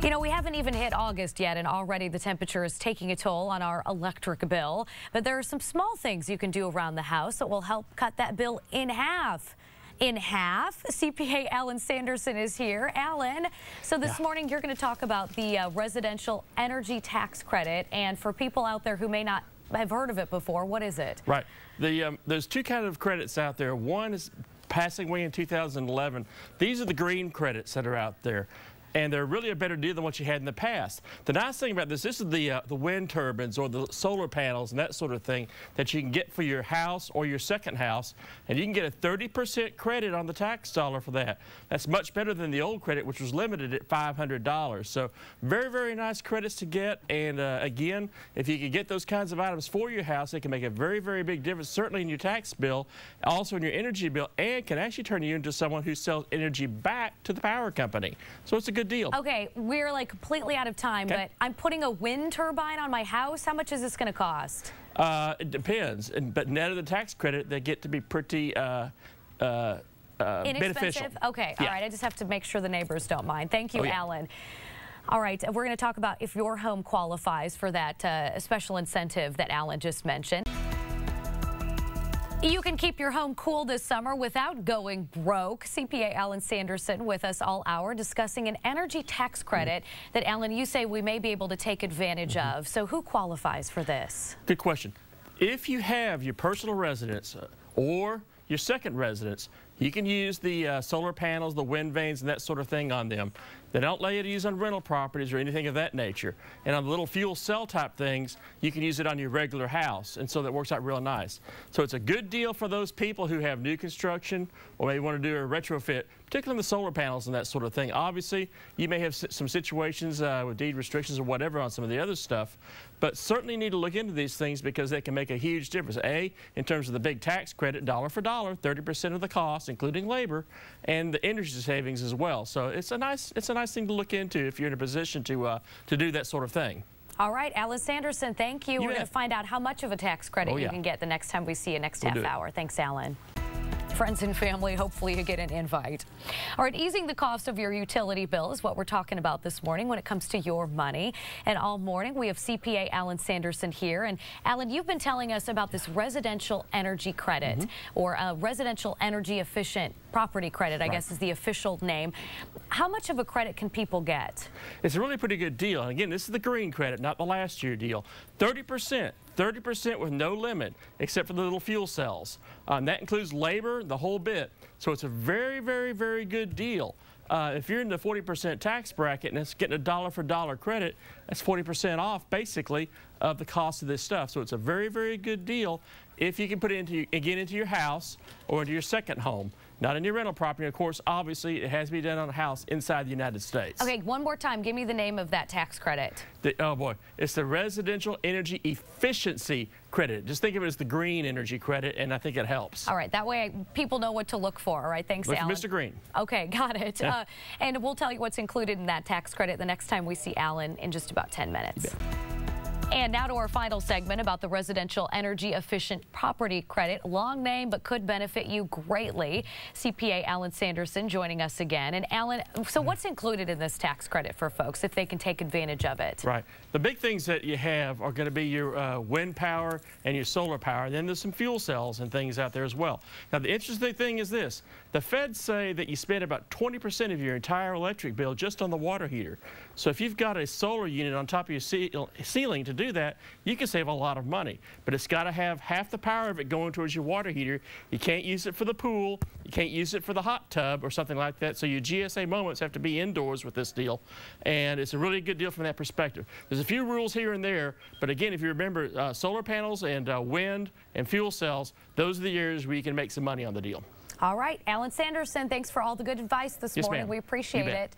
You know, we haven't even hit August yet, and already the temperature is taking a toll on our electric bill. But there are some small things you can do around the house that will help cut that bill in half. In half. CPA Alan Sandersen is here. Alan, so this morning you're going to talk about the residential energy tax credit. And for people out there who may not have heard of it before, what is it? Right. There's two kinds of credits out there. One is passing away in 2011. These are the green credits that are out there. And they're really a better deal than what you had in the past. The nice thing about this is the wind turbines or the solar panels and that sort of thing that you can get for your house or your second house, and you can get a 30% credit on the tax dollar for that. That's much better than the old credit, which was limited at $500. So very, very nice credits to get. And again, if you can get those kinds of items for your house, it can make a very, very big difference, certainly in your tax bill, also in your energy bill, and can actually turn you into someone who sells energy back to the power company. So it's a good deal. Okay, we're like completely out of time, but I'm putting a wind turbine on my house. How much is this going to cost? It depends, but net of the tax credit, they get to be pretty beneficial. Okay, all right. I just have to make sure the neighbors don't mind. Thank you, Alan. All right, we're going to talk about if your home qualifies for that special incentive that Alan just mentioned. You can keep your home cool this summer without going broke. CPA Alan Sandersen with us all hour discussing an energy tax credit that, Alan, you say we may be able to take advantage of. So who qualifies for this? Good question. If you have your personal residence or your second residence, you can use the solar panels, the wind vanes, and that sort of thing on them. They don't allow you to use on rental properties or anything of that nature. And on the little fuel cell type things, you can use it on your regular house, and so that works out real nice. So it's a good deal for those people who have new construction or maybe want to do a retrofit, particularly in the solar panels and that sort of thing. Obviously, you may have some situations with deed restrictions or whatever on some of the other stuff, but certainly need to look into these things because they can make a huge difference. A, in terms of the big tax credit, dollar for dollar, 30% of the cost, including labor, and the energy savings as well. So it's a nice thing to look into if you're in a position to do that sort of thing. All right, Alan Sandersen, thank you. We're going to find out how much of a tax credit you can get the next time we see you next half hour. Thanks, Alan. Friends and family, hopefully you get an invite. All right, easing the cost of your utility bill is what we're talking about this morning when it comes to your money. And all morning we have CPA Alan Sandersen here. And Alan, you've been telling us about this residential energy credit or a residential energy efficient property credit, I guess is the official name. How much of a credit can people get? It's a really pretty good deal. And again, this is the green credit, not the last year deal. 30%. 30% with no limit, except for the little fuel cells. That includes labor, the whole bit. So it's a very, very, very good deal. If you're in the 40% tax bracket and it's getting a dollar for dollar credit, that's 40% off, basically, of the cost of this stuff. So it's a very, very good deal if you can put it into your house or into your second home. Not in your rental property. Of course, obviously, it has to be done on a house inside the United States. Okay, one more time. Give me the name of that tax credit. Oh, boy. It's the Residential Energy Efficiency Credit. Just think of it as the green energy credit, and I think it helps. All right. That way, people know what to look for. All right. Thanks, Alan. Look for Mr. Green. Okay, got it. And we'll tell you what's included in that tax credit the next time we see Alan in just about 10 minutes. And now to our final segment about the residential energy efficient property credit. Long name, but could benefit you greatly. CPA Alan Sandersen joining us again. And Alan, so what's included in this tax credit for folks if they can take advantage of it? Right. The big things that you have are going to be your wind power and your solar power. Then there's some fuel cells and things out there as well. Now, the interesting thing is this. The feds say that you spend about 20% of your entire electric bill just on the water heater. So if you've got a solar unit on top of your ceiling to do that, you can save a lot of money. But it's got to have half the power of it going towards your water heater. You can't use it for the pool. You can't use it for the hot tub or something like that. So your GSA moments have to be indoors with this deal. And it's a really good deal from that perspective. There's a few rules here and there. But again, if you remember, solar panels and wind and fuel cells, those are the areas where you can make some money on the deal. All right, Alan Sandersen, thanks for all the good advice this morning. We appreciate it.